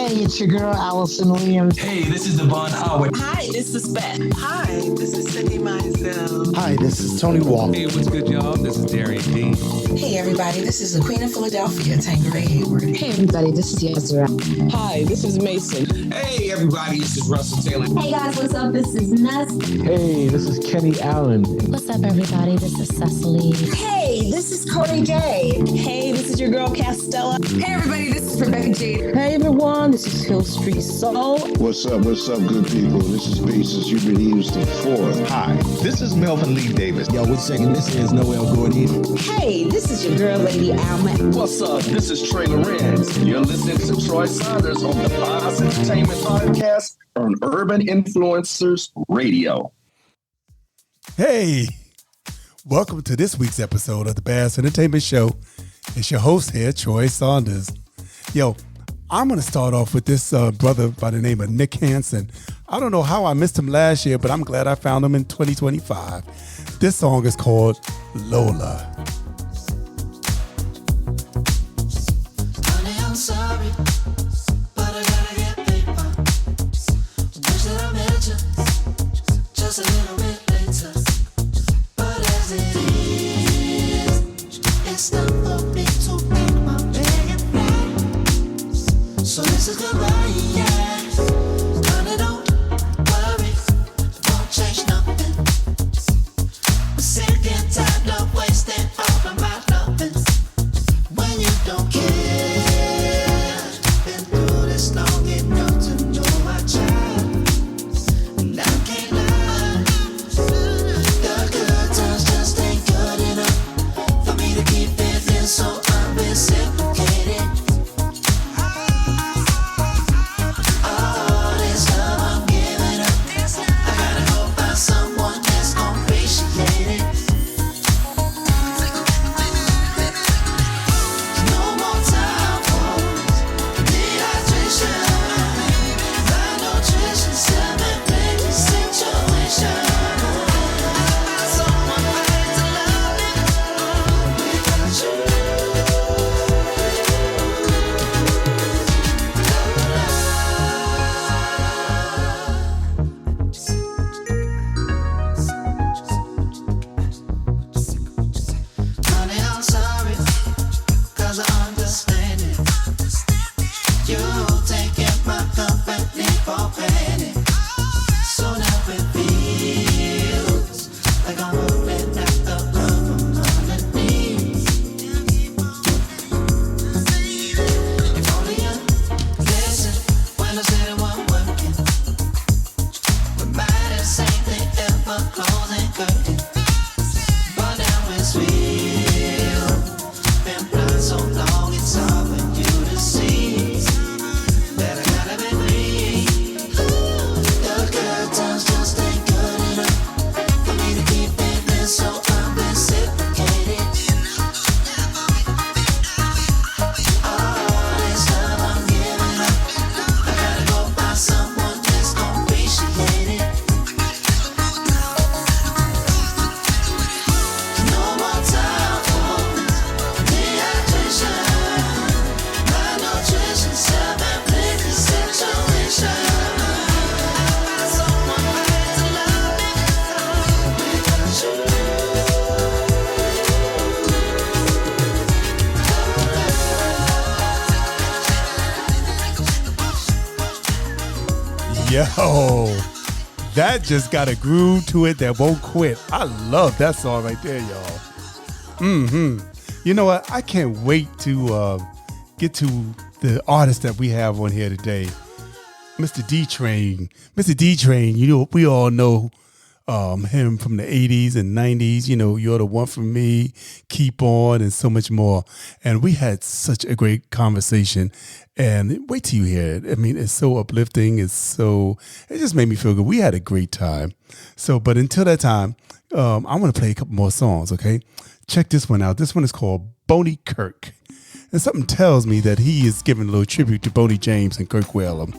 Hey, it's your girl, Allison Williams. Hey, this is Devon Howard. Hi, this is Beth. Hi, this is Cindy Mizell. Hi, this is Tony Walker. Hey, what's good, y'all? This is Darian Dean. Hey, everybody, this is the Queen of Philadelphia, Tangeray Hayward. Hey, everybody, this is Yezra. Hi, this is Mason. Hey, everybody, this is Russell Taylor. Hey, guys, what's up? This is Ness. Hey, this is Kenny Allen. What's up, everybody? This is Cecily. Hey, this is Cody J. Hey, this is your girl, Castella. Hey, everybody, this is Rebecca Jade. Hey, everyone, this is Hill Street Soul. What's up, good people? This is Basis. You've been used to 4. Hi, this is Melvin Lee Davis. Yo, wait a second, this is Noel Gordon. Hey, this is your girl, Lady Alma. What's up? This is Trey Lorenz. You're listening to Troy Saunders on the Boss Entertainment Podcast on Urban Influencers Radio. Hey, welcome to this week's episode of the Bass Entertainment Show. It's your host here, Troy Saunders. Yo, I'm going to start off with this brother by the name of Nick Hansen. I don't know how I missed him last year, but I'm glad I found him in 2025. This song is called Lola. Honey, I'm sorry, but I gotta get paper. Wish that I met you just a little bit later. But as it is, it's not for me to make my bed right. So this is goodbye, yeah. Honey, don't worry, won't change nothing. I'm sick and tired of wasting all of my loving when you don't care. Been through this long enough to know my child, and I can't lie. The good times just ain't good enough for me to keep feeling so I'm reciprocated. All this love I'm giving up, I gotta go find someone that's gon' appreciate it. No more time for dehydration. Malnutrition, seven-figure situation. I found someone right to love me without you. Honey, I'm sorry, 'cause I understand it. You taking my company for granted. So now it feels like I'm moving after love from underneath. If only you listen when I said it wasn't working. We might have seen the ever closing curtain, but now it's real. Been blind so long, it's hard for you to see that I gotta be free. The good times just ain't good enough for me to keep feeling so I'm reciprocated. All this love I'm giving up, I gotta go find someone that's gon' appreciate it. No more time for dehydration, malnutrition, seven-figure situation. I found someone right to love me without you. Yo, that just got a groove to it that won't quit. I love that song right there, y'all. You know what? I can't wait to get to the artist that we have on here today, Mr. D-Train. Mr. D-Train, you know, we all know him from the 80s and 90s. You know, You're the One for Me, Keep On, and so much more. And we had such a great conversation. And wait till you hear it. I mean, it's so uplifting. It just made me feel good. We had a great time. So, but until that time, I want to play a couple more songs, okay? Check this one out. This one is called Boney Kirk. And something tells me that he is giving a little tribute to Boney James and Kirk Whalum.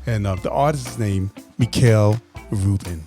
And the artist's name, Mikael Rubin.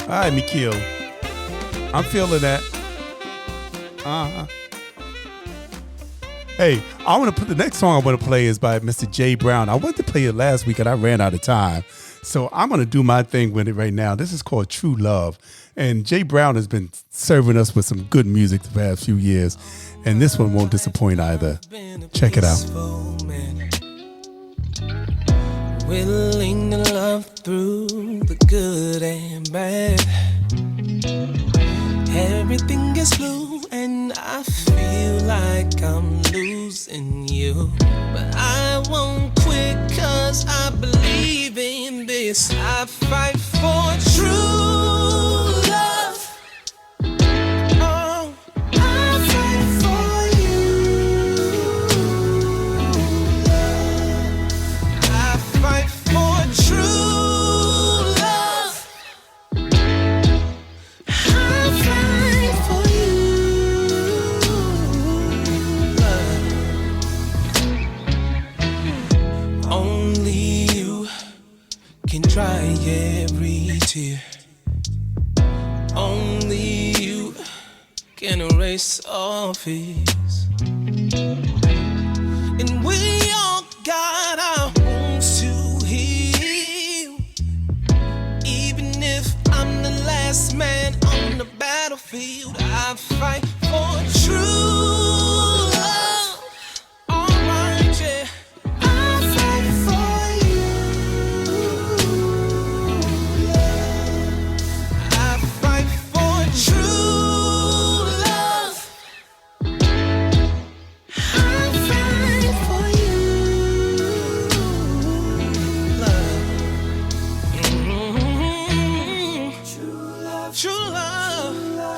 All right, Mikil. I'm feeling that. Hey, I want to put the next song I want to play is by Mr. Jay Brown. I wanted to play it last week and I ran out of time. So I'm going to do my thing with it right now. This is called True Love. And Jay Brown has been serving us with some good music the past few years. And this one won't disappoint either. Check it out. Willing to love through the good and bad. Everything is blue and I feel like I'm losing you. But I won't quit cause I believe in this. I fight for true love. Oh, I fight for you. I fight for true. Can dry every tear. Only you can erase all fears. And we all got our wounds to heal. Even if I'm the last man on the battlefield, I fight for true.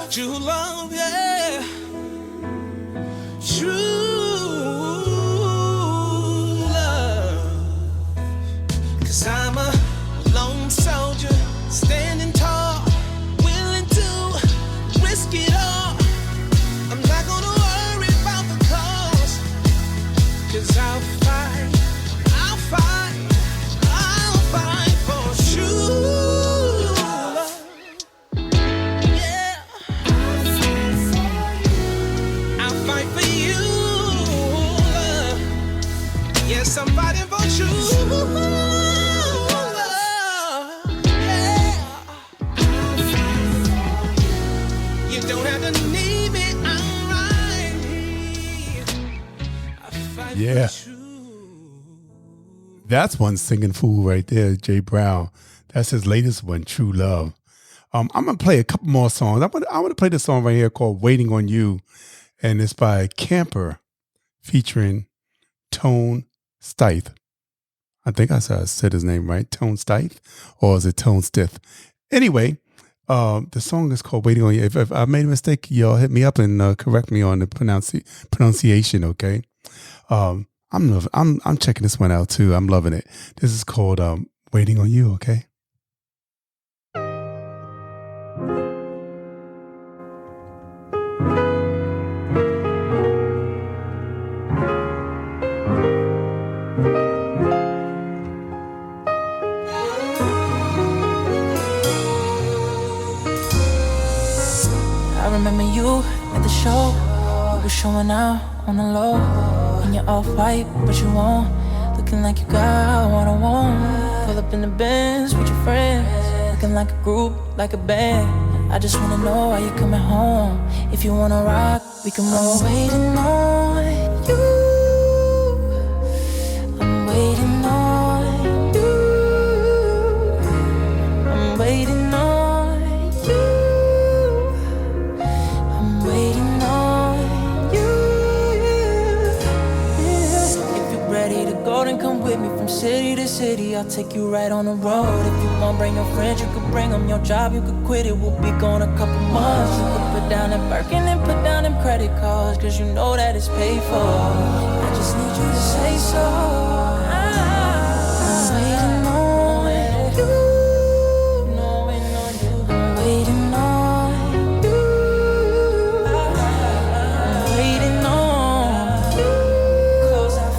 True love, yeah. True love. 'Cause I'm a lone soldier, standing tall, willing to risk it all. I'm not gonna worry about the cost. 'Cause I'll fight for true. Yes, I'm fighting for true love. Yeah. You don't have to need me, I'm right here. I fight Yeah. for true. That's one singing fool right there, Jay Brown. That's his latest one, True Love. I'm going to play a couple more songs. I want to play this song right here called Waiting on You. And it's by Camper featuring Tone Stith. I think I said his name right. Tone Stith, or is it Tone Stith? Anyway, the song is called Waiting on You. If I made a mistake, y'all hit me up and correct me on the pronunciation, okay? I'm checking this one out too. I'm loving it. This is called Waiting on You, okay? I remember you at the show. You were showing out on the low. And you're off white, but you won't. Looking like you got what I want. Pull up in the Benz with your friends. Looking like a group, like a band. I just wanna know why you're coming home. If you wanna rock, we can roll. I'm waiting on you. I'm waiting on you. I'm waiting on you. I'm waiting on you. If you're ready to go, then come with me from city to city. I'll take you right on the road. If you want, bring your friends, you could bring them. Your job, you could quit it. We'll be gone a couple months. You could put down that Birkin and put down them credit cards, 'cause you know that it's paid for. I just need you to say so. I'm waiting on you. I'm waiting on you. I'm waiting on you. 'Cause I'm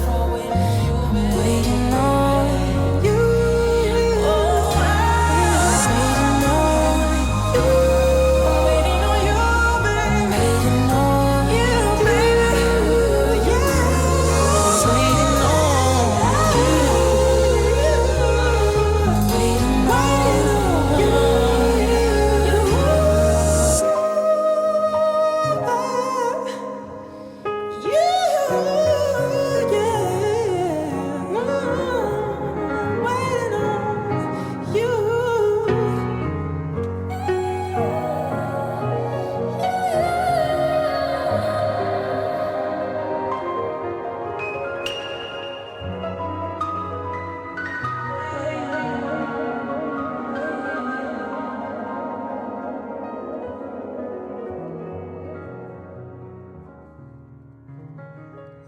waiting on you. I'm waiting on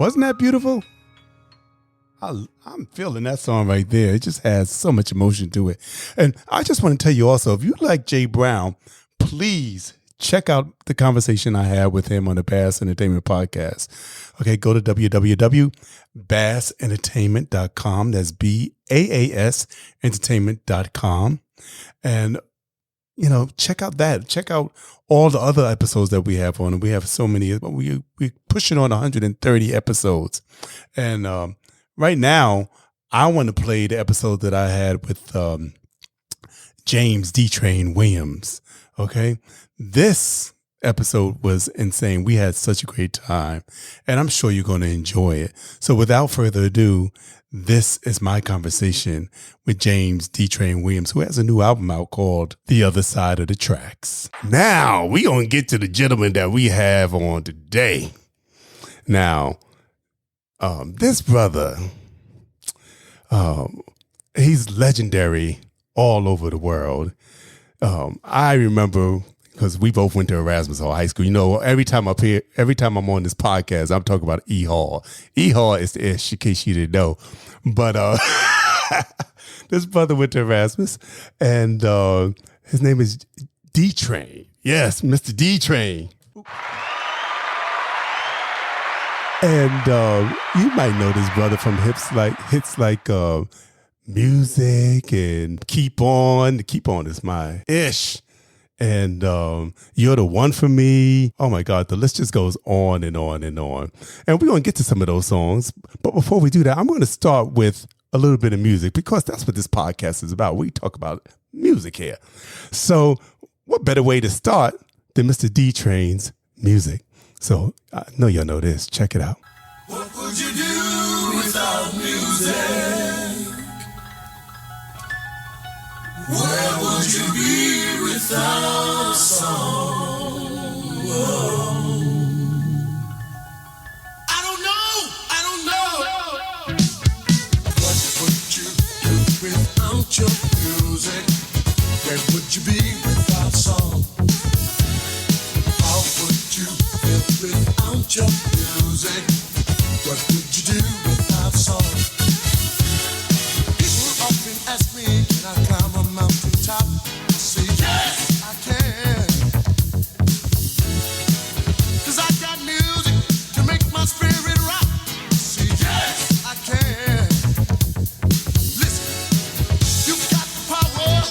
Wasn't that beautiful? I'm feeling that song right there. It just has so much emotion to it. And I just want to tell you also, if you like Jay Brown, please check out the conversation I had with him on the Bass Entertainment Podcast. Okay, go to www.bassentertainment.com. That's BAAS entertainment.com. And, check out that. Check out all the other episodes that we have on. And we have so many. We're pushing on 130 episodes. And right now, I want to play the episode that I had with James D-Train Williams. Okay. This episode was insane. We had such a great time, and I'm sure you're going to enjoy it. So without further ado, this is my conversation with James D-Train Williams, who has a new album out called The Other Side of the Tracks. Now, we're going to get to the gentleman that we have on today. Now, this brother, he's legendary all over the world. I remember, because we both went to Erasmus Hall High School. Every time I'm on this podcast, I'm talking about E Hall. E Hall is the ish, in case you didn't know. But this brother went to Erasmus, and his name is D-Train. Yes, Mr. D-Train. And you might know this brother from hits like Music and Keep On. Keep On is my ish. And You're the One for Me. Oh my God, the list just goes on and on and on. And we're going to get to some of those songs. But before we do that, I'm going to start with a little bit of music, because that's what this podcast is about. We talk about music here. So what better way to start than Mr. D-Train's music? So I know y'all know this. Check it out. What would you do without music? Where would you be without a song? Whoa. I don't know. What would you do without your music? Where would you be without song? How would you feel without your music? What would you do without song? People often ask me, can I climb a mountain top? I say, yes, I can. 'Cause I got music to make my spirit rock. I say, yes, I can. Listen, you got the power,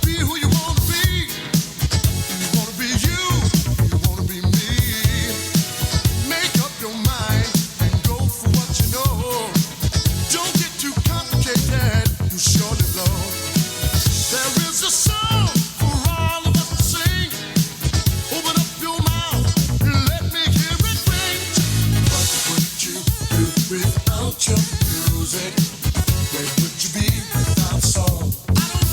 be who you want to be. You want to be you want to be me. Make up your mind and go for what you know. Don't get too complicated, you surely blow. There is a song for all of us to sing. Open up your mouth and let me hear it ring. What would you do without your music? Where would you be without song? I don't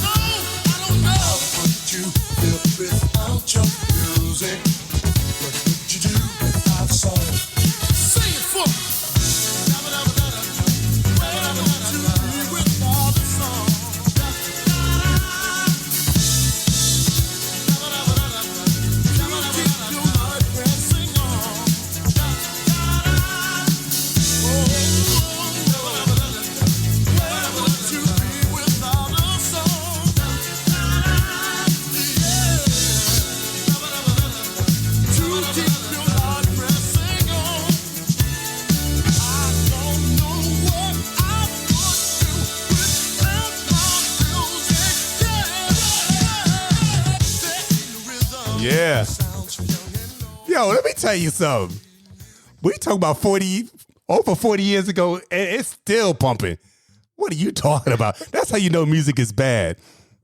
know. How would you feel without your music? What would you do without song? Sing it for me. Where would you be without a song? Yeah. Yo, let me tell you something. We talk about over 40 years ago, and it's still pumping. What are you talking about? That's how you know music is bad.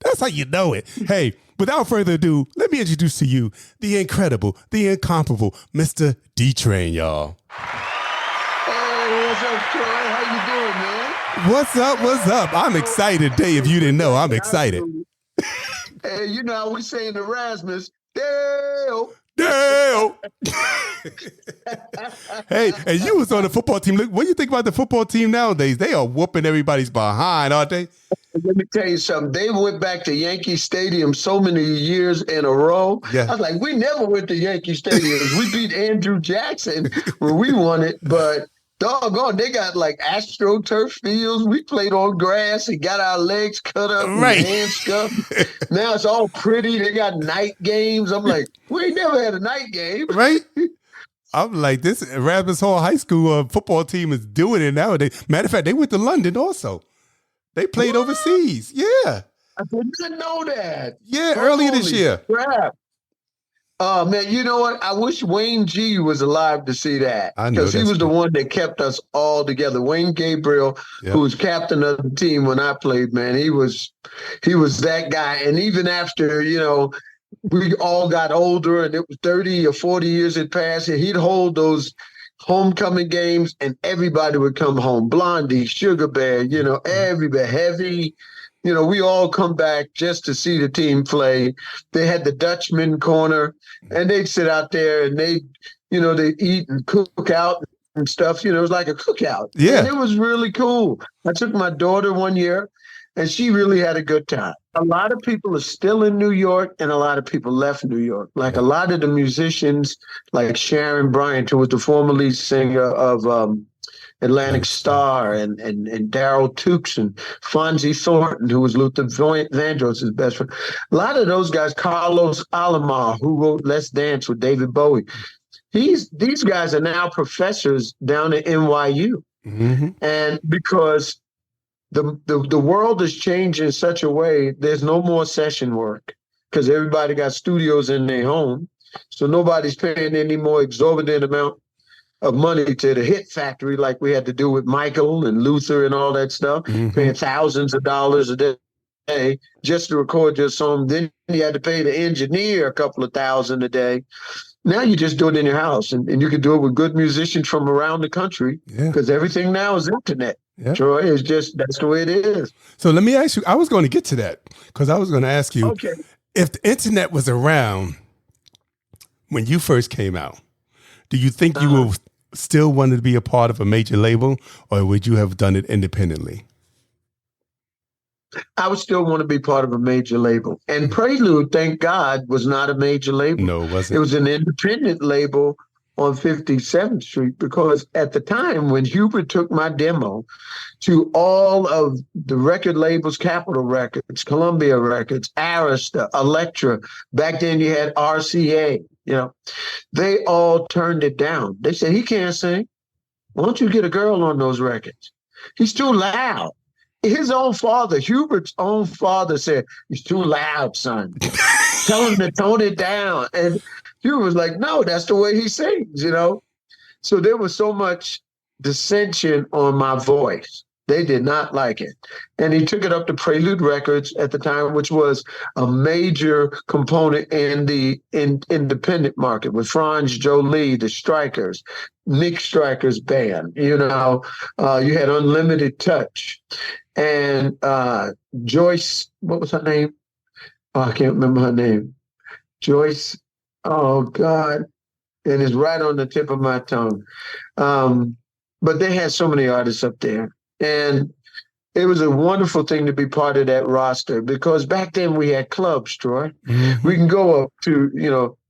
That's how you know it. Hey, without further ado, let me introduce to you the incredible, the incomparable Mr. D-Train, y'all. Hey, what's up, Troy? How you doing, man? What's up? I'm excited, Dave. If you didn't know, I'm excited. Hey, you know how we say in Erasmus, Dale. Hey, and you was on the football team. Look, what do you think about the football team nowadays? They are whooping everybody's behind, aren't they? Let me tell you something. They went back to Yankee Stadium so many years in a row. Yeah. I was like, we never went to Yankee Stadium. We beat Andrew Jackson where we won it, but Doggone, they got like AstroTurf fields. We played on grass and got our legs cut up Right. and hands scuffed. Now it's all pretty. They got night games. I'm like, we ain't never had a night game. Right? I'm like, this Erasmus Hall High School football team is doing it nowadays. Matter of fact, they went to London also. They played overseas. Yeah. I did not know that. Yeah, earlier this year. Crap. Oh, man, you know what? I wish Wayne G was alive to see that. I know, Because he that's was the true. one that kept us all together. Wayne Gabriel, Yep. who was captain of the team when I played, man, he was that guy. And even after, we all got older and it was 30 or 40 years had passed, and he'd hold those homecoming games and everybody would come home. Blondie, Sugar Bear, everybody, Heavy. We all come back just to see the team play. They had the Dutchman corner, and they'd sit out there and they'd eat and cook out and stuff. It was like a cookout. Yeah. And it was really cool. I took my daughter one year, and she really had a good time. A lot of people are still in New York, and a lot of people left New York. Like a lot of the musicians, like Sharon Bryant, who was the former lead singer of Atlantic Star, and Daryl Tukes and Fonzie Thornton, who was Luther Vandross' best friend. A lot of those guys, Carlos Alomar, who wrote Let's Dance with David Bowie. These guys are now professors down at NYU. Mm-hmm. And because the world has changed in such a way, there's no more session work because everybody got studios in their home. So nobody's paying any more exorbitant amount of money to the hit factory like we had to do with Michael and Luther and all that stuff, paying thousands of dollars a day just to record your song. Then you had to pay the engineer a couple of $1,000 a day. Now you just do it in your house, and you can do it with good musicians from around the country because everything now is internet. Yeah. Troy, that's the way it is. So let me ask you, I was going to get to that because I was going to ask you, Okay. if the internet was around when you first came out, do you think you would still wanted to be a part of a major label, or would you have done it independently? I would still want to be part of a major label. And Prelude, thank God, was not a major label. No, it wasn't. It was an independent label on 57th Street, because at the time when Hubert took my demo to all of the record labels, Capitol Records, Columbia Records, Arista, Elektra, back then you had RCA, they all turned it down. They said, he can't sing. Why don't you get a girl on those records? He's too loud. His own father, Hubert's own father, said, he's too loud, son. Tell him to tone it down. And Hubert was like, no, that's the way he sings, So there was so much dissension on my voice. They did not like it. And he took it up to Prelude Records at the time, which was a major component in the independent market with Franz Jolie, the Strikers, Nick Stryker's band. You had Unlimited Touch. And Joyce, what was her name? Oh, I can't remember her name. Joyce, oh, God. And it's right on the tip of my tongue. But they had so many artists up there. And it was a wonderful thing to be part of that roster, because back then we had clubs, Troy. Mm-hmm. We can go up to,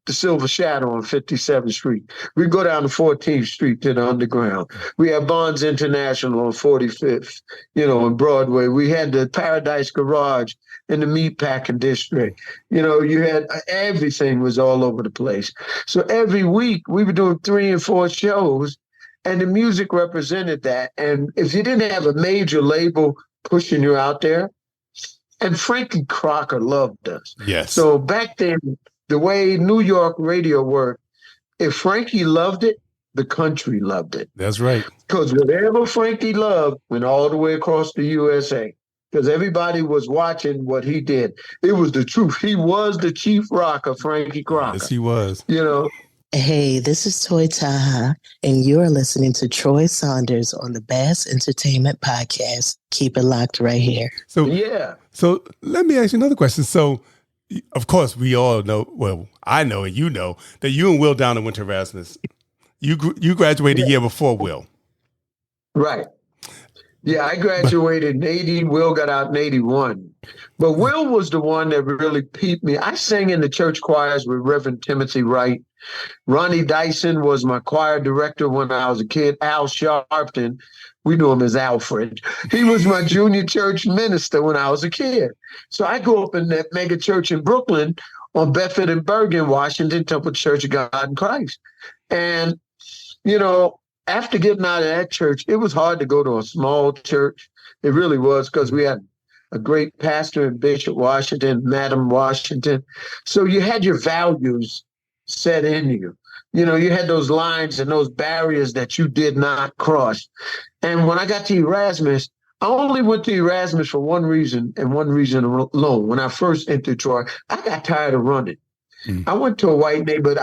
the Silver Shadow on 57th Street. We go down to 14th Street to the Underground. We have Bonds International on 45th, in Broadway. We had the Paradise Garage in the Meatpacking District. You had everything was all over the place. So every week we were doing 3 and 4 shows, and the music represented that. And if you didn't have a major label pushing you out there, and Frankie Crocker loved us. Yes. So back then, the way New York radio worked, if Frankie loved it, the country loved it. That's right. Because whatever Frankie loved went all the way across the USA. Because everybody was watching what he did. It was the truth. He was the chief rocker, Frankie Crocker. Yes, he was. Hey, this is Toy Taha, and you're listening to Troy Saunders on the Bass Entertainment Podcast. Keep it locked right here. So let me ask you another question. So, of course, we all know, well, I know and you know, that you and Will Downer went to Erasmus. You graduated a year before Will. Right. Yeah, I graduated in 80. Will got out in 81. But Will was the one that really peeped me. I sang in the church choirs with Reverend Timothy Wright. Ronnie Dyson was my choir director when I was a kid. Al Sharpton, we knew him as Alfred. He was my junior church minister when I was a kid. So I grew up in that mega church in Brooklyn on Bedford and Bergen, Washington, Temple Church of God in Christ. And, you know, after getting out of that church, it was hard to go to a small church. It really was, because we had a great pastor in Bishop Washington, Madam Washington. So you had your values set in you. You know, you had those lines and those barriers that you did not cross. And when I got to Erasmus, I only went to Erasmus for one reason, and one reason alone. When I first entered Troy, I got tired of running. I went to a white neighborhood.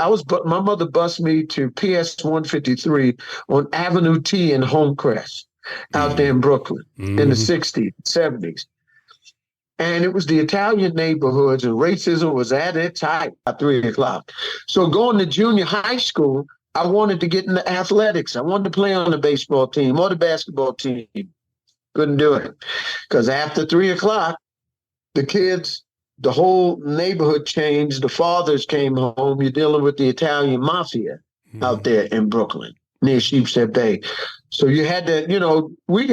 My mother bused me to PS 153 on Avenue T in Homecrest out there in Brooklyn in the 60s, 70s. And it was the Italian neighborhoods, and racism was at its height at 3 o'clock. So going to junior high school, I wanted to get into athletics. I wanted to play on the baseball team or the basketball team. Couldn't do it, because after 3 o'clock, the kids, the whole neighborhood changed. The fathers came home. You're dealing with the Italian mafia out there in Brooklyn near Sheepshead Bay. So you had to, you know, we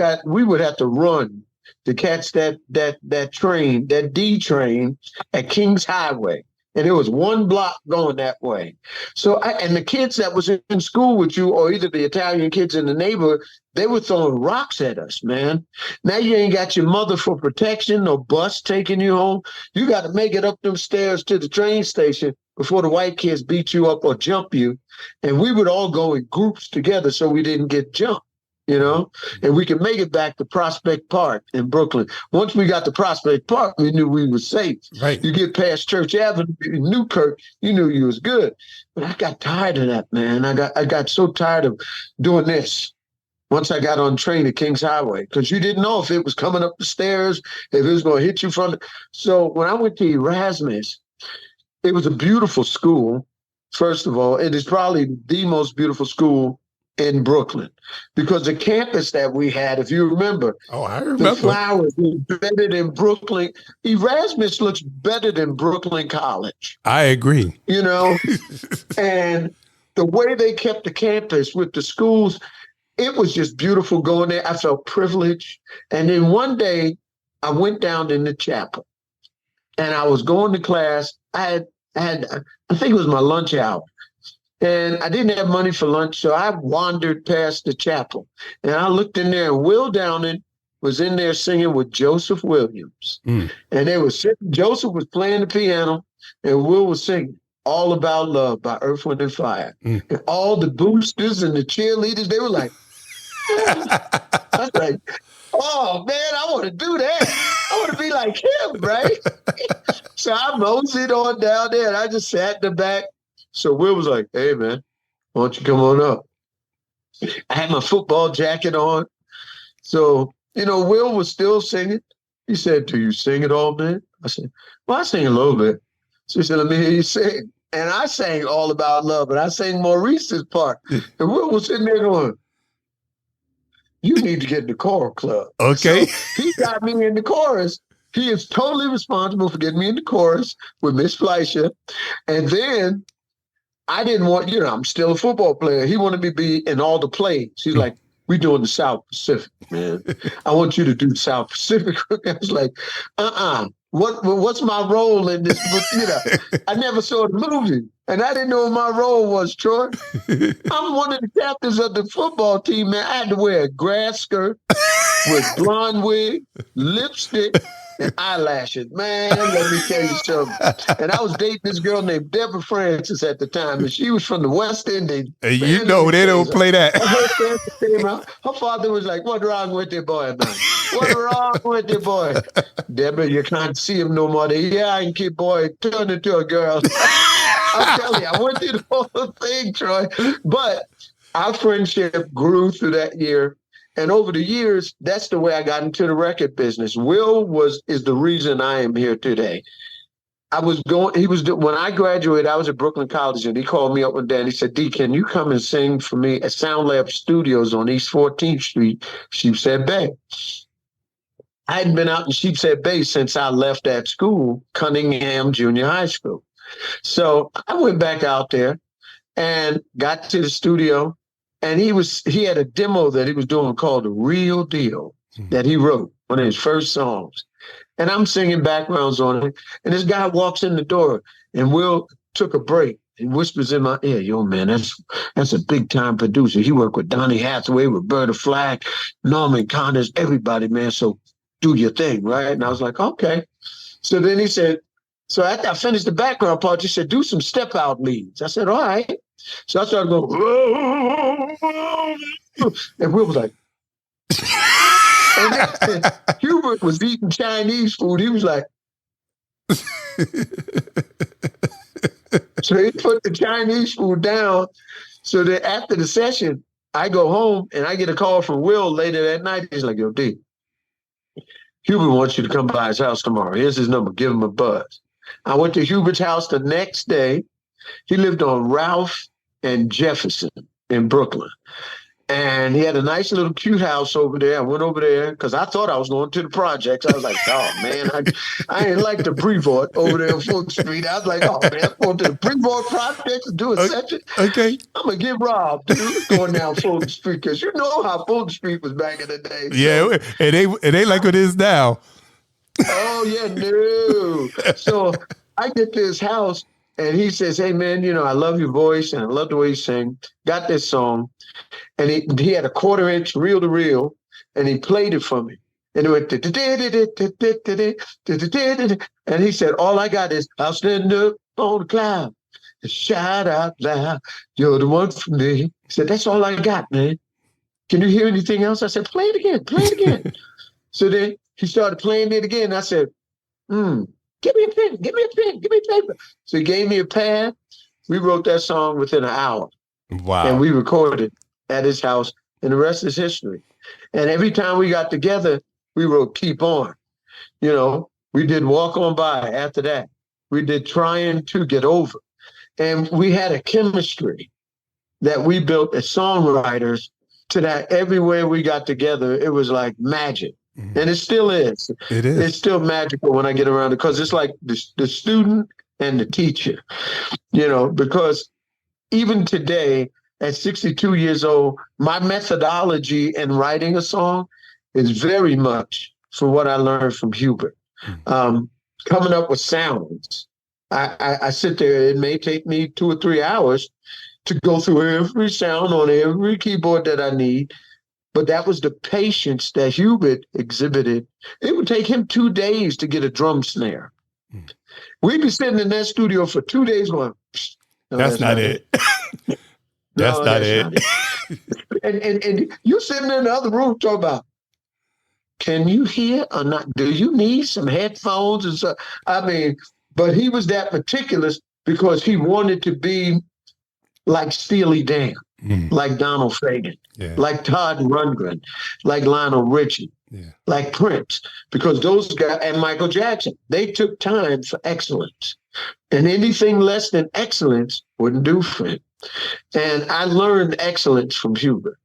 would have to run to catch that train, that D train at Kings Highway. And it was one block going that way. So, and the kids that was in school with you, or either the Italian kids in the neighborhood, they were throwing rocks at us, man. Now you ain't got your mother for protection, no bus taking you home. You got to make it up them stairs to the train station before the white kids beat you up or jump you. And we would all go in groups together so we didn't get jumped. You know, and we could make it back to Prospect Park in Brooklyn. Once we got to Prospect Park, we knew we were safe. Right. You get past Church Avenue in Newkirk, you knew you was good. But I got tired of that, man. I got so tired of doing this once I got on train at Kings Highway, because you didn't know if it was coming up the stairs, if it was going to hit you from the... So when I went to Erasmus, it was a beautiful school, first of all. It is probably the most beautiful school in Brooklyn, because the campus that we had, if you remember, I remember. The flowers were better than Brooklyn. Erasmus looks better than Brooklyn College. I agree. You know, and the way they kept the campus with the schools, it was just beautiful going there. I felt privileged. And then one day I went down in the chapel and I was going to class. I think it was my lunch hour. And I didn't have money for lunch, so I wandered past the chapel. And I looked in there, and Will Downing was in there singing with Joseph Williams. And they were sitting, Joseph was playing the piano, and Will was singing All About Love by Earth, Wind, and Fire. And all the boosters and the cheerleaders, they were like, I was like, oh, man, I want to do that. I want to be like him, right? So I moseyed on down there, and I just sat in the back. So Will was like, hey, man, why don't you come on up? I had my football jacket on. So, you know, Will was still singing. He said, do you sing it all, man? I said, well, I sing a little bit. So he said, let me hear you sing. And I sang All About Love, and I sang Maurice's part. And Will was sitting there going, you need to get in the choral club. Okay. So he got me in the chorus. He is totally responsible for getting me in the chorus with Miss Fleischer. And then I didn't want, you know, I'm still a football player. He wanted me to be in all the plays. He's like, we doing the South Pacific, man. I want you to do South Pacific. I was like, what's my role in this? You know, I never saw the movie, and I didn't know what my role was, Troy. I'm one of the captains of the football team, man. I had to wear a grass skirt with blonde wig, lipstick, and eyelashes. Man, let me tell you something. And I was dating this girl named Deborah Francis at the time, and she was from the West Indies. Hey, you know they don't play that. Her father was like, what's wrong with your boy, man? What's wrong with your boy? Deborah, you can't see him no more. Yeah, I can keep boy turn into a girl. I'm telling you, I went through the whole thing, Troy. But our friendship grew through that year. And over the years, that's the way I got into the record business. Will is the reason I am here today. When I graduated, I was at Brooklyn College, and he called me up one day and he said, D, can you come and sing for me at Sound Lab Studios on East 14th Street? She said, babe. I hadn't been out in Sheepshead Bay since I left that school, Cunningham Junior High School. So I went back out there and got to the studio, and he had a demo that he was doing called The Real Deal that he wrote, one of his first songs. And I'm singing backgrounds on it, and this guy walks in the door, and Will took a break and whispers in my ear, "Yo, man, that's a big-time producer. He worked with Donny Hathaway, Roberta Flack, Norman Connors, everybody, man, so do your thing," right? And I was like, okay. So then he said, so after I finished the background part, he said, do some step-out leads. I said, all right. So I started going, and Will was like, and then Hubert was eating Chinese food. He was like, so he put the Chinese food down. So that after the session, I go home and I get a call from Will later that night. He's like, "Yo, D, Hubert wants you to come by his house tomorrow. Here's his number. Give him a buzz." I went to Hubert's house the next day. He lived on Ralph and Jefferson in Brooklyn. And he had a nice little cute house over there. I went over there because I thought I was going to the projects. I was like, oh, man, I ain't like the Brevoort over there on Fulton Street. I was like, oh, man, I'm going to the Brevoort projects and do a session. Okay. I'm going to get robbed, dude, going down Fulton Street, because you know how Fulton Street was back in the day. So. Yeah, it ain't like it is now. Oh, yeah, no. So I get to his house, and he says, hey, man, you know, I love your voice, and I love the way you sing. Got this song. And he had a 1/4-inch reel-to-reel, and he played it for me. And it went, and he said, all I got is, I'll stand up on the cloud and shout out loud, you're the one for me. He said, that's all I got, man. Can you hear anything else? I said, play it again. So then he started playing it again. I said, give me a pen, give me paper. So he gave me a pad. We wrote that song within an hour. Wow. And we recorded at his house, and the rest is history. And every time we got together, we wrote Keep On. You know, we did Walk On By after that. We did Trying to Get Over. And we had a chemistry that we built as songwriters to that everywhere we got together, it was like magic. Mm-hmm. And it still is. It is. It's still magical when I get around it, because it's like the student and the teacher, you know, because even today, at 62 years old, my methodology in writing a song is very much from what I learned from Hubert. Coming up with sounds. I sit there, it may take me 2 or 3 hours to go through every sound on every keyboard that I need. But that was the patience that Hubert exhibited. It would take him 2 days to get a drum snare. We'd be sitting in that studio for 2 days going, no, that's not it. That's not it. And you're sitting in the other room talking about, can you hear or not? Do you need some headphones and stuff? I mean, but he was that meticulous because he wanted to be like Steely Dan, like Donald Fagen, like Todd Rundgren, like Lionel Richie, like Prince, because those guys, and Michael Jackson, they took time for excellence. And anything less than excellence wouldn't do for him. And I learned excellence from Hubert.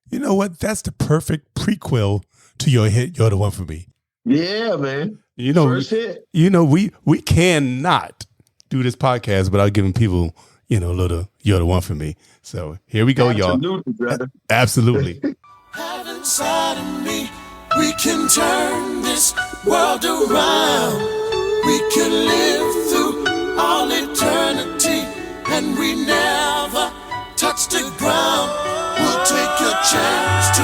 You know what? That's the perfect prequel to your hit, You're the One for Me. Yeah, man. You know, first hit. You know, we cannot do this podcast without giving people, you know, a little You're the One for Me. So here we go, y'all. Absolutely, brother. Absolutely. Have inside of me, we can turn this world around. We can live through all eternity, and we never touch the ground. We'll take a chance to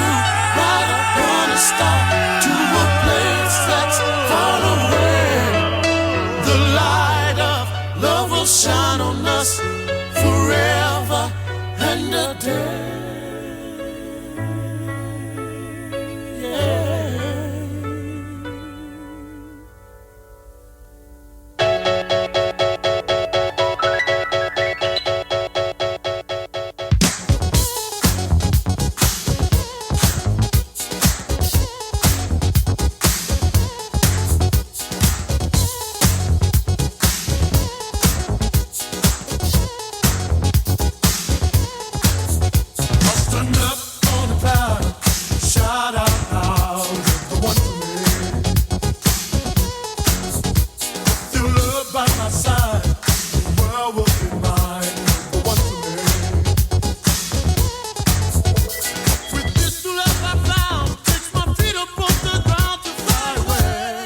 ride upon a star to a place that's far away. The light of love will shine on us forever and a day. girl will be mine, the one for me. With this new love I found, takes my feet up off the ground to fly away.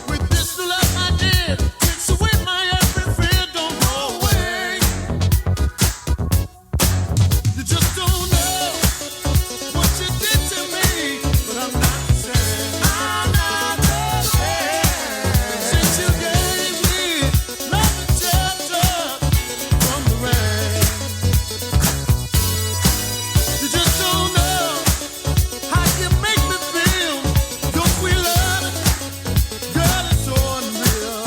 With this new love I did, takes away my every fear, don't go away. You just don't know what you did to me, but I'm not the same. I'm not the same. Since you gave me love and shelter from the rain. You just don't know how you make me feel. Your sweet love, girl, is so unreal.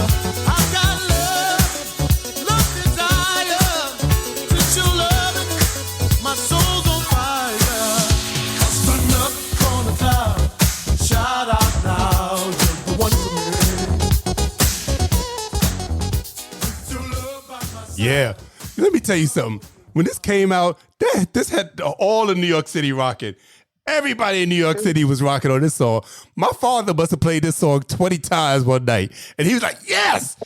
I've got love, desire. Since you love it, my soul's on fire. Sun up on the cloud, shout out now, you're the one for me. With your love by my side. Yeah. Let me tell you something. When this came out, this had all of New York City rocking. Everybody in New York City was rocking on this song. My father must have played this song 20 times one night. And he was like, yes,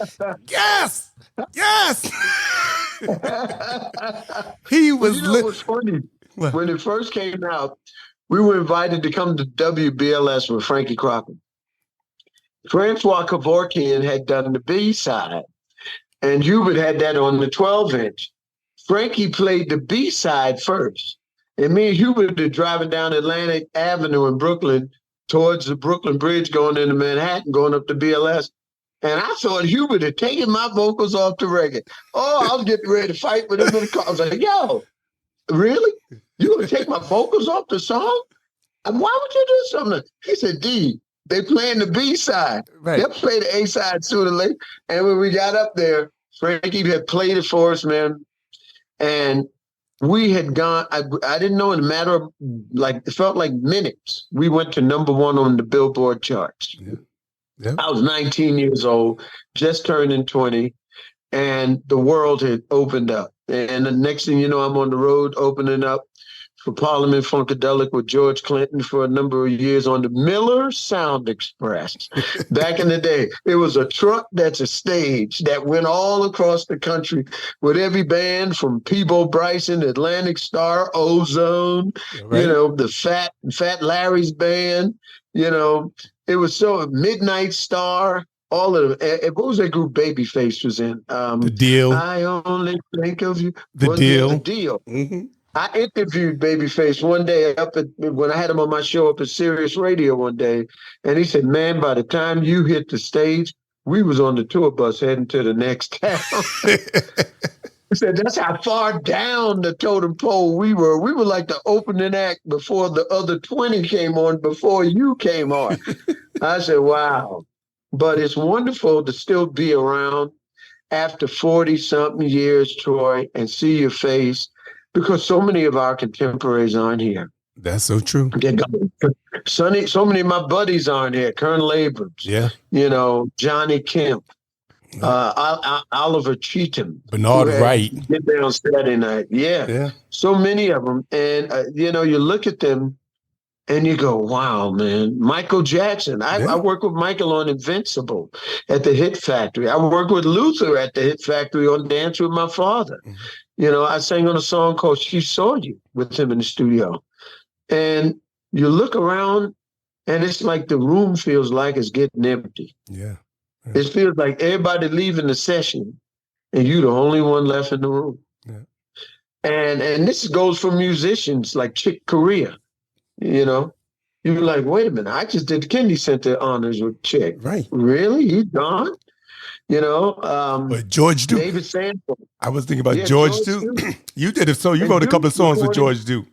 yes, yes. He was You know what's funny? What? When it first came out, we were invited to come to WBLS with Frankie Crocker. Francois Kevorkian had done the B-side, and Hubert had that on the 12-inch. Frankie played the B-side first, and me and Hubert are driving down Atlantic Avenue in Brooklyn towards the Brooklyn Bridge going into Manhattan, going up to BLS. And I thought Hubert had taken my vocals off the record. Oh, I was getting ready to fight with him in the car. I was like, yo, really? You gonna take my vocals off the song? And why would you do something? He said, D, they playing the B-side. Right. They'll play the A-side sooner or later. And when we got up there, Frankie had played it for us, man. And we had gone, I didn't know, in a matter of, like, it felt like minutes, we went to number one on the Billboard charts. Yeah. Yeah. I was 19 years old, just turning 20, and the world had opened up. And the next thing you know, I'm on the road opening up for Parliament Funkadelic with George Clinton for a number of years on the Miller Sound Express. Back in the day, it was a truck that's a stage that went all across the country with every band from Peabo Bryson, Atlantic Star, Ozone, Right. you know, the Fat Larry's band, you know. It was so Midnight Star, all of them. What was that group Babyface was in? The Deal. I only think of you. The Deal. The Deal. Mm-hmm. I interviewed Babyface one day when I had him on my show up at Sirius Radio one day, and he said, "Man, by the time you hit the stage, we was on the tour bus heading to the next town." He said, "That's how far down the totem pole we were. We were like the opening act before the other 20 came on, before you came on." I said, "Wow." But it's wonderful to still be around after 40-something years, Troy, and see your face, because so many of our contemporaries aren't here. That's so true. So many of my buddies aren't here. Colonel Abrams, Yeah. you know, Johnny Kemp, Oliver Cheatham, Bernard who had Wright. Get Down Saturday Night. Yeah. Yeah. So many of them. And, you know, you look at them and you go, wow, man. Michael Jackson. I worked with Michael on Invincible at the Hit Factory. I worked with Luther at the Hit Factory on Dance with My Father. Mm-hmm. You know, I sang on a song called She Saw You with him in the studio. And you look around and it's like the room feels like it's getting empty. Yeah. It feels like everybody leaving the session and you the only one left in the room. Yeah. And this goes for musicians like Chick Corea. You know, you're like, wait a minute, I just did the Kennedy Center honors with Chick. Right. Really? He's gone? You know, But George Duke. David Sanford. I was thinking about George Duke. You did it. So you wrote a couple of songs with George Duke.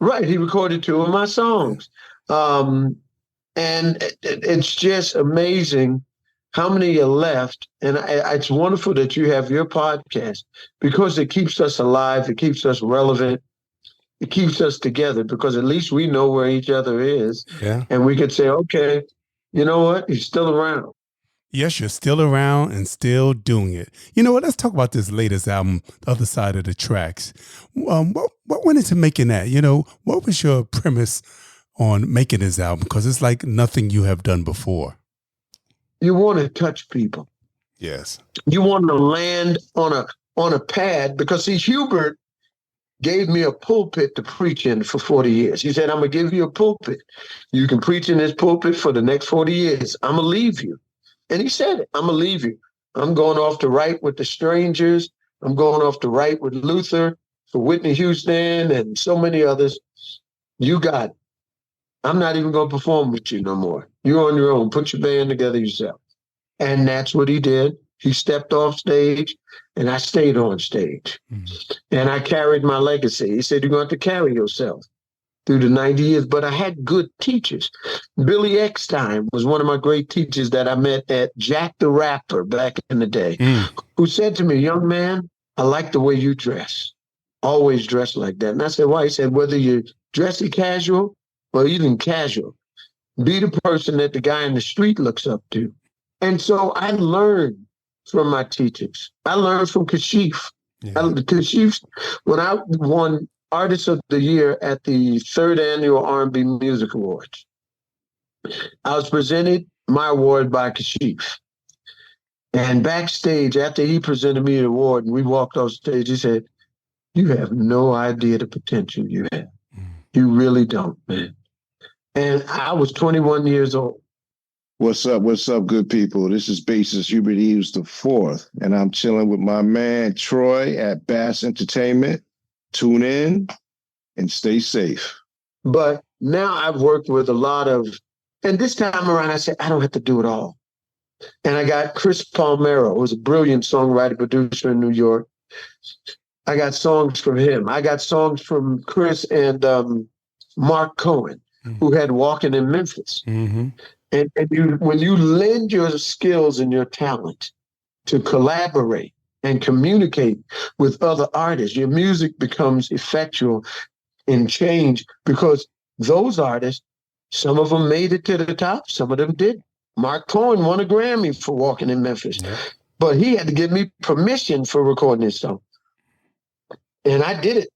Right. He recorded 2 of my songs. And it's just amazing how many are left. And it's wonderful that you have your podcast, because it keeps us alive. It keeps us relevant. It keeps us together, because at least we know where each other is. Yeah. And we could say, okay, you know what? He's still around. Yes, you're still around and still doing it. You know what? Let's talk about this latest album, The Other Side of the Tracks. What went into making that? You know, what was your premise on making this album? Because it's like nothing you have done before. You want to touch people. Yes. You want to land on a pad because, see, Hubert gave me a pulpit to preach in for 40 years. He said, I'm going to give you a pulpit. You can preach in this pulpit for the next 40 years. I'm going to leave you. And he said it. I'm going to leave you. I'm going off to write with the Strangers. I'm going off to write with Luther, for Whitney Houston, and so many others. You got it. I'm not even going to perform with you no more. You're on your own. Put your band together yourself. And that's what he did. He stepped off stage, and I stayed on stage. And I carried my legacy. He said, you're going to have to carry yourself through the 90 years. But I had good teachers. Billy Eckstein was one of my great teachers that I met at Jack the Rapper back in the day, who said to me, young man, I like the way you dress. Always dress like that. And I said, why? He said, whether you're dressy casual or even casual, be the person that the guy in the street looks up to. And so I learned from my teachers. I learned from Kashif. Kashif, when I won Artist of the Year at the 3rd Annual R&B Music Awards, I was presented my award by Kashif. And backstage, after he presented me the award and we walked off stage, he said, you have no idea the potential you have. You really don't, man. And I was 21 years old. What's up, good people? This is Bassist Hubert Eves IV, and I'm chilling with my man Troy at Bass Entertainment. Tune in and stay safe. But now I've worked with a lot of, and this time around I said, I don't have to do it all. And I got Chris Palmero, who's a brilliant songwriter, producer in New York. I got songs from him. I got songs from Chris and Mark Cohen, who had Walking in Memphis. And when you lend your skills and your talent to collaborate and communicate with other artists, your music becomes effectual in change, because those artists, some of them made it to the top, some of them didn't. Mark Cohen won a Grammy for Walking in Memphis, but he had to give me permission for recording this song. And I did it.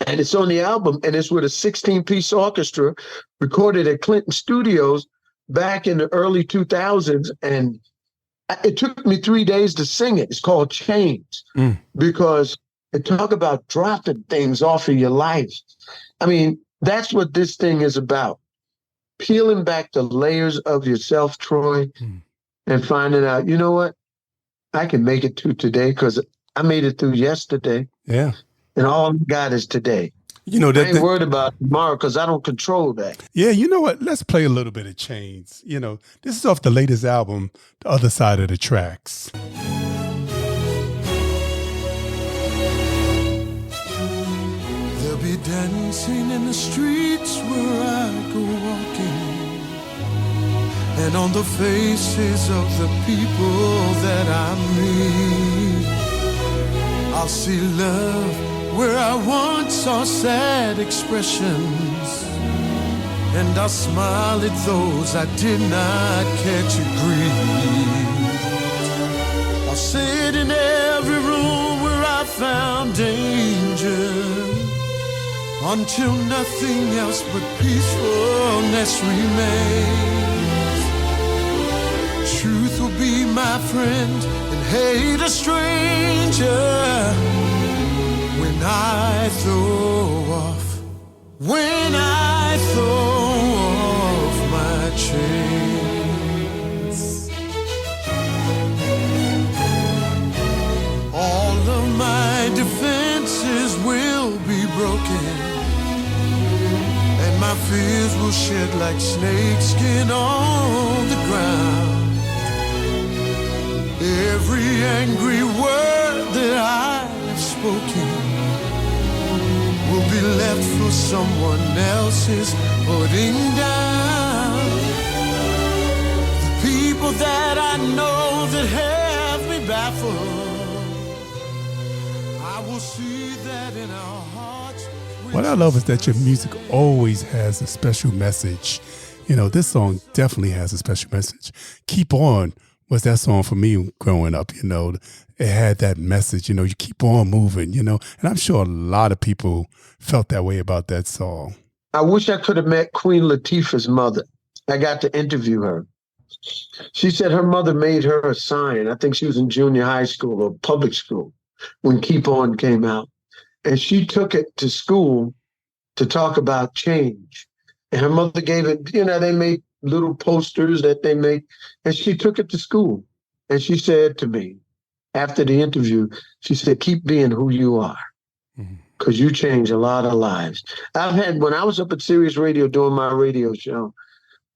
And it's on the album, and it's with a 16-piece orchestra recorded at Clinton Studios back in the early 2000s. And it took me 3 days to sing it. It's called Chains, because it talk about dropping things off of your life. I mean, that's what this thing is about. Peeling back the layers of yourself, Troy, and finding out, you know what? I can make it through today because I made it through yesterday. Yeah. And all I got is today. You know, I ain't worried about tomorrow because I don't control that. Yeah, you know what? Let's play a little bit of Chains. You know, this is off the latest album, The Other Side of the Tracks. There'll be dancing in the streets where I go walking, and on the faces of the people that I meet, I'll see love where I once saw sad expressions, and I'll smile at those I did not care to greet. I'll sit in every room where I found danger, until nothing else but peacefulness remains. Truth will be my friend and hate a stranger. When I throw off my chains, all of my defenses will be broken, and my fears will shed like snakeskin on the ground. Every angry word that I have spoken will be left for someone else's putting down. The people that I know that have me baffled, I will see that in our hearts. What I love is that your music always has a special message. You know, this song definitely has a special message. Keep On was that song for me growing up, you know. It had that message, you know, you keep on moving, you know. And I'm sure a lot of people felt that way about that song. I wish I could have met Queen Latifah's mother. I got to interview her. She said her mother made her a sign. I think she was in junior high school or public school when Keep On came out. And she took it to school to talk about change. And her mother gave it, they made little posters that they made. And she took it to school. And she said to me, after the interview, she said, keep being who you are, because you change a lot of lives. When I was up at Sirius Radio doing my radio show,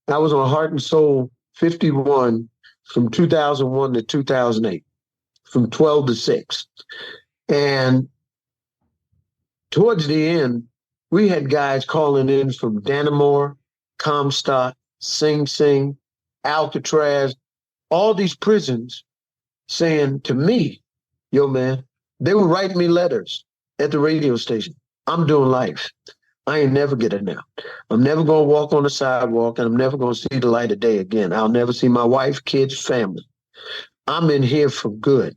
I was on Heart and Soul 51 from 2001 to 2008, from 12 to 6. And towards the end, we had guys calling in from Dannemora, Comstock, Sing Sing, Alcatraz, all these prisons, saying to me, yo, man, they were writing me letters at the radio station. I'm doing life. I ain't never getting out. I'm never going to walk on the sidewalk, and I'm never going to see the light of day again. I'll never see my wife, kids, family. I'm in here for good.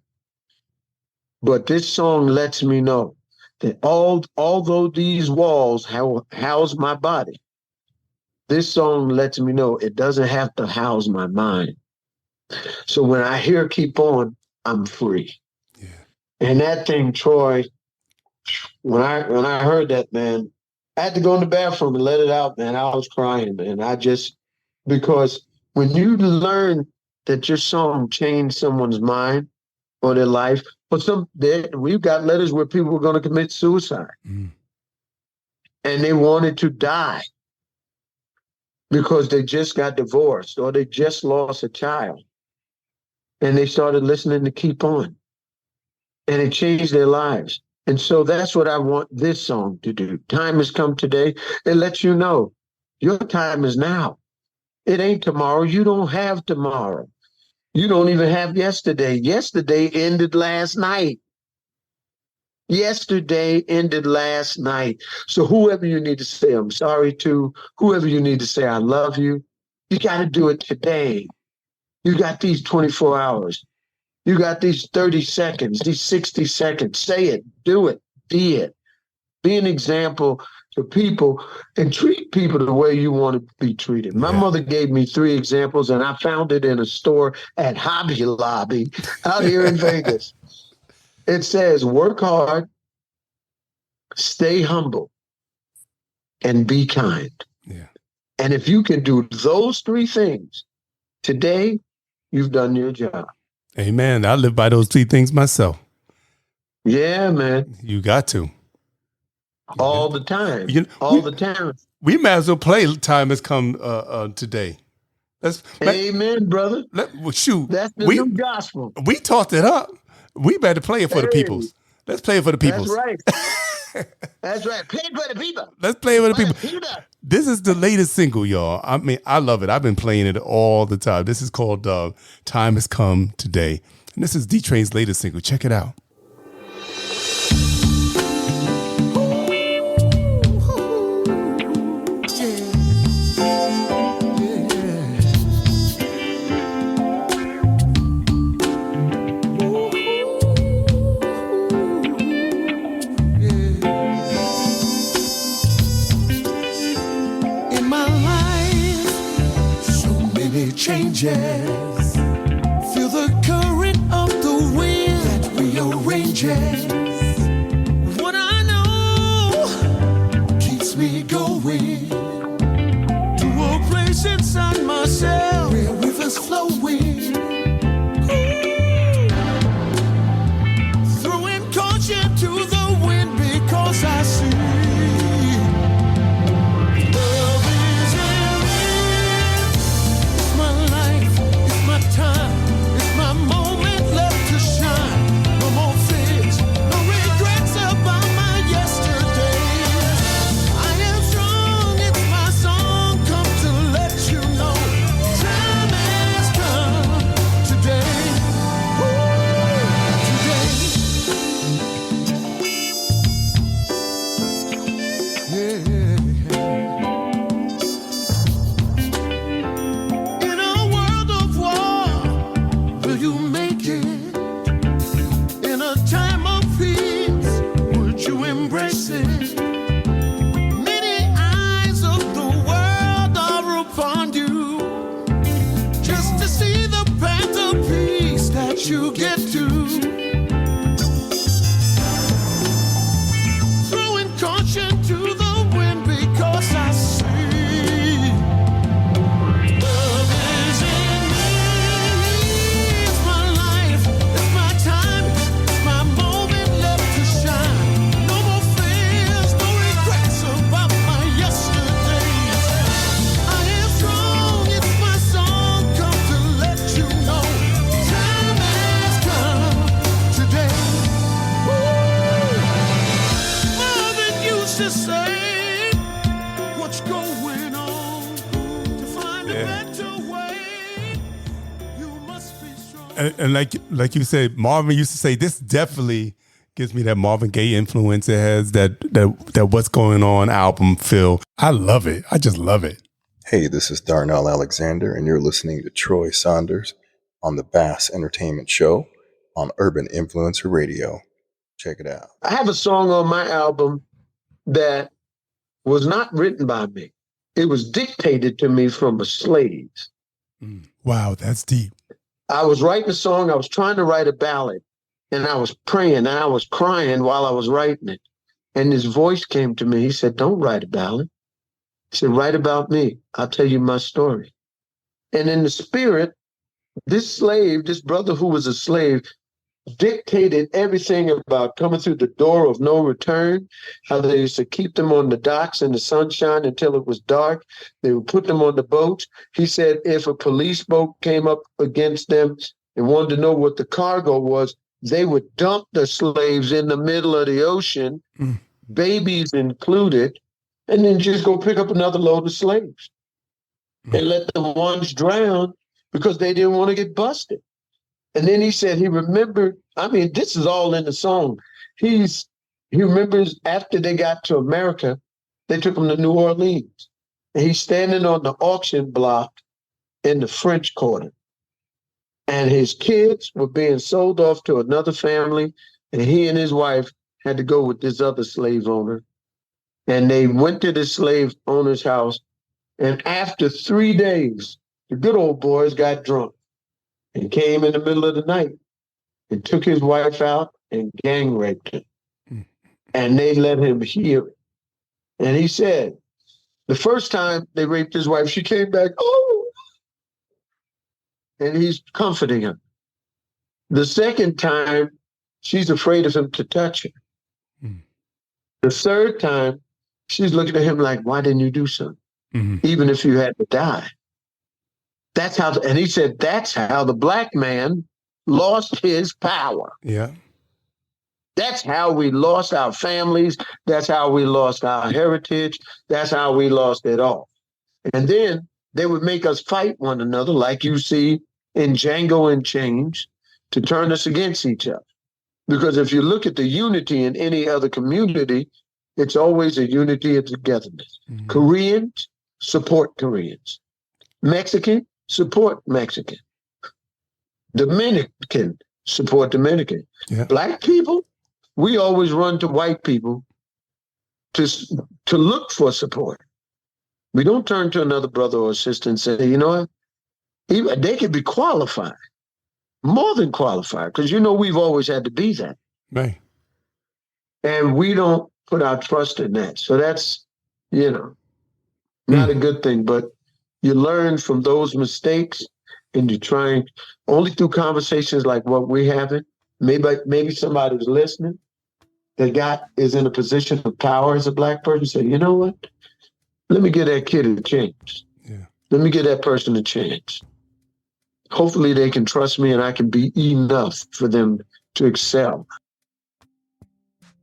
But this song lets me know that although these walls house my body, this song lets me know it doesn't have to house my mind. So when I hear Keep On, I'm free. Yeah. And that thing, Troy, when I heard that, man, I had to go in the bathroom and let it out, man. I was crying, man. Because when you learn that your song changed someone's mind or their life, but we've got letters where people were going to commit suicide. And they wanted to die because they just got divorced or they just lost a child. And they started listening to Keep On. And it changed their lives. And so that's what I want this song to do. Time has come today. It lets you know your time is now. It ain't tomorrow. You don't have tomorrow. You don't even have yesterday. Yesterday ended last night. Yesterday ended last night. So whoever you need to say I'm sorry to, whoever you need to say I love you, you got to do it today. You got these 24 hours. You got these 30 seconds, these 60 seconds. Say it, do it, be it. Be an example to people and treat people the way you want to be treated. My mother gave me 3 examples, and I found it in a store at Hobby Lobby out here in Vegas. It says, work hard, stay humble, and be kind. Yeah. And if you can do those 3 things today, you've done your job. Amen. I live by those 3 things myself. Yeah, man. You got to. All the time. The time. We might as well play Time Has Come today. Amen, brother. Shoot. That's the new gospel. We talked it up. We better play it for the peoples. Let's play it for the peoples. That's right. That's right. Play it for the people. Let's play it for the people. This is the latest single, y'all. I mean, I love it. I've been playing it all the time. This is called Time Has Come Today. And this is D-Train's latest single. Check it out. Changes. Feel the current of the wind that rearranges. What I know keeps me going to a place inside myself where rivers flowing. Throwing caution to the wind because I see. Time, it's my moment left to shine. No more fears, no let you get to. Throwing caution to the wind because I see love is in me. It's my life, it's my time, my moment left to shine. No more fears, no regrets about my yesterdays. I am strong, it's my song, come to let you know. Time has come today. Marvin used to say, what's going on? To find a better way, you must be strong. And like you said, Marvin used to say, this definitely gives me that Marvin Gaye influence. It has that What's Going On album feel. I love it. I just love it. Hey, this is Darnell Alexander, and you're listening to Troy Saunders on the Bass Entertainment Show on Urban Influencer Radio. Check it out. I have a song on my album that was not written by me. It was dictated to me from a slave. Wow, that's deep. I was writing a song. I was trying to write a ballad, and I was praying and I was crying while I was writing it. And his voice came to me. He said, don't write a ballad. He said, write about me. I'll tell you my story. And in the spirit, this slave, this brother who was a slave, dictated everything about coming through the door of no return, how they used to keep them on the docks in the sunshine until it was dark. They would put them on the boats. He said if a police boat came up against them and wanted to know what the cargo was, they would dump the slaves in the middle of the ocean, babies included, and then just go pick up another load of slaves and let the ones drown because they didn't want to get busted. And then he said he remembered, I mean, this is all in the song. He remembers after they got to America, they took him to New Orleans. And he's standing on the auction block in the French Quarter. And his kids were being sold off to another family. And he and his wife had to go with this other slave owner. And they went to the slave owner's house. And after 3 days, the good old boys got drunk and came in the middle of the night and took his wife out and gang raped him. And they let him hear it. And he said, the first time they raped his wife, she came back, oh, and he's comforting her. The second time, she's afraid of him to touch her. The third time, she's looking at him like, why didn't you do something? Even if you had to die. That's how, and he said, that's how the black man lost his power. Yeah. That's how we lost our families. That's how we lost our heritage. That's how we lost it all. And then they would make us fight one another, like you see in Django Unchained, to turn us against each other. Because if you look at the unity in any other community, it's always a unity of togetherness. Koreans support Koreans. Mexican support Mexican. Dominican support Dominican. Yeah. Black people, we always run to white people to look for support. We don't turn to another brother or sister and say, you know what? They could be qualified, more than qualified, because we've always had to be that. Right. And we don't put our trust in that. So that's, not a good thing, but you learn from those mistakes and you try only through conversations like what we're having. Maybe somebody's listening that is in a position of power as a black person. Say, you know what? Let me give that kid a chance. Yeah. Let me give that person a chance. Hopefully they can trust me and I can be enough for them to excel.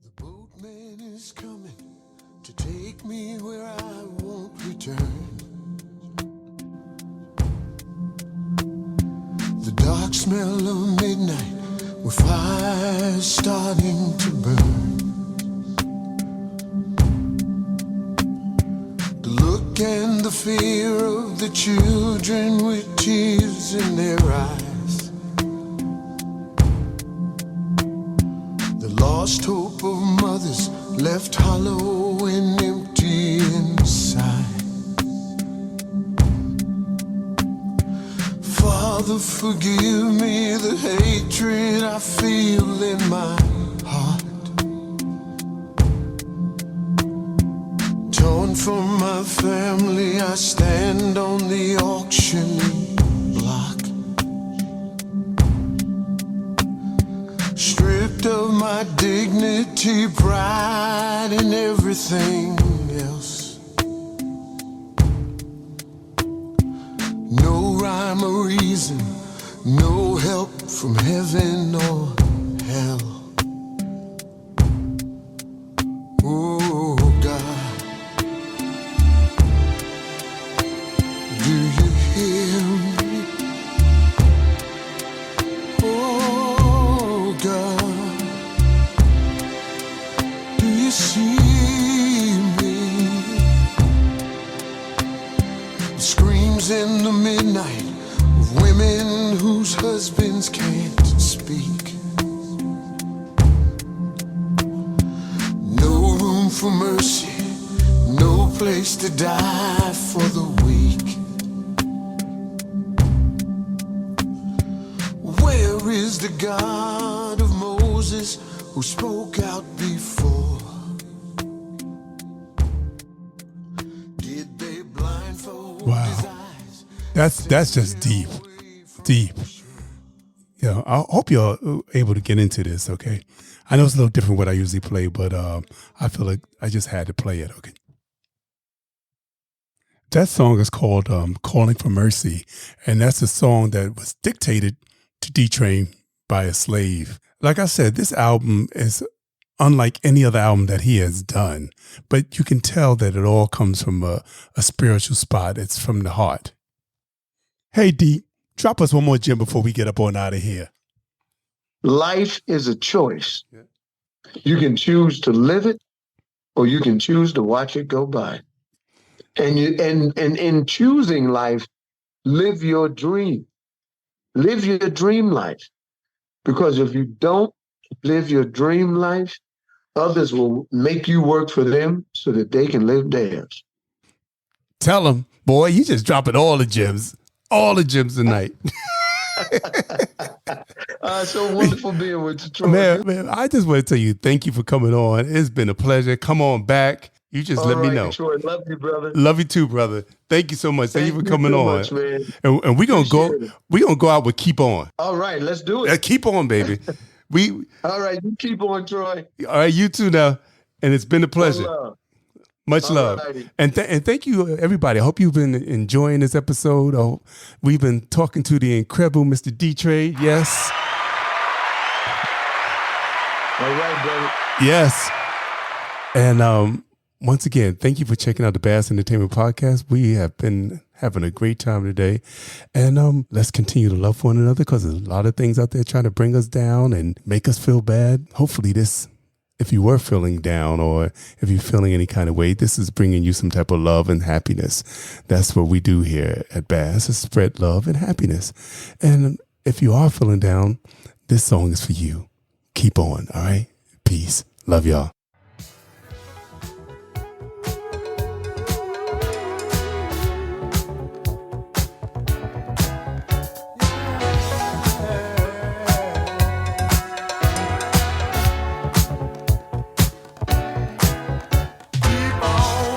The boatman is coming to take me where I won't return. The dark smell of midnight with fire starting to burn. The look and the fear of the children with tears in their eyes. The lost hope of mothers left hollow and empty inside. Father, forgive me the hatred I feel in my heart. Torn from my family, I stand on the auction block. Stripped of my dignity, pride, and everything else. No rhyme or reason, no help from heaven or hell. Oh God, do you hear me? Oh God, do you see me? Screams in the midnight of women whose husbands can't speak. No room for mercy, no place to die for the weak. Where is the God of Moses who spoke out before? Did they blindfold his eyes? That's just deep. You know, I hope you're able to get into this, okay? I know it's a little different what I usually play, but I feel like I just had to play it, okay? That song is called Calling for Mercy, and that's a song that was dictated to D-Train by a slave. Like I said, this album is unlike any other album that he has done, but you can tell that it all comes from a spiritual spot. It's from the heart. Hey, D, drop us one more gem before we get up on out of here. Life is a choice. You can choose to live it, or you can choose to watch it go by. And in choosing life, live your dream. Live your dream life. Because if you don't live your dream life, others will make you work for them so that they can live theirs. Tell them, boy, you just dropping all the gems tonight. So wonderful being with you, Troy. Man, I just want to tell you, thank you for coming on. It's been a pleasure. Come on back. You just let me know. Troy, love you, brother. Love you too, brother. Thank you so much. Thank you for coming so on. much, man. And we're gonna go out with Keep On. All right, let's do it. Keep on, baby. All right, you keep on, Troy. All right, you too now. And it's been a pleasure. Much All love. righty. And thank you, everybody. I hope you've been enjoying this episode. We've been talking to the incredible Mr. D-Trade. Yes. All right, brother. Yes. And once again, thank you for checking out the Bass Entertainment Podcast. We have been having a great time today. And let's continue to love one another, because there's a lot of things out there trying to bring us down and make us feel bad. Hopefully this, if you were feeling down or if you're feeling any kind of way, this is bringing you some type of love and happiness. That's what we do here at Bass, is spread love and happiness. And if you are feeling down, this song is for you. Keep on, all right? Peace. Love y'all. Keep on.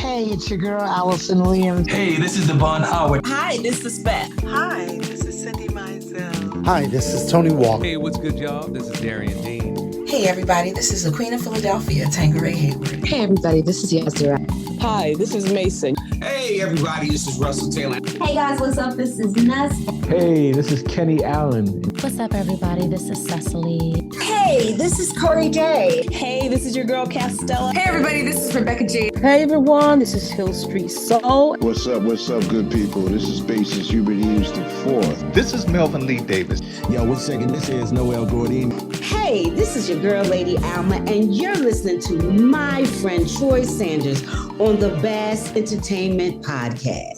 Hey, it's your girl, Allison Williams. Hey, this is Devon Howard. Hi, this is Beth. Hi, this is Cindy Mizell. Hi, this is Tony Walker. Hey, what's good, y'all? This is Darian Dean. Hey, everybody, this is the Queen of Philadelphia, Tangeray Hayward. Hey, everybody, this is Yazra. Hi, this is Mason. Hey, everybody, this is Russell Taylor. Hey guys, what's up? This is Ness. Hey, this is Kenny Allen. What's up, everybody? This is Cecily. Hey, this is Corey J. Hey, this is your girl, Castella. Hey, everybody, this is Rebecca Jade. Hey, everyone, this is Hill Street Soul. What's up, good people? This is Bassist Hubert Eves the Fourth. This is Melvin Lee Davis. Yo, 1 second. This is Noel Gordon. Hey, this is your girl, Lady Alma, and you're listening to my friend Troy Sanders on the Bass Entertainment Podcast.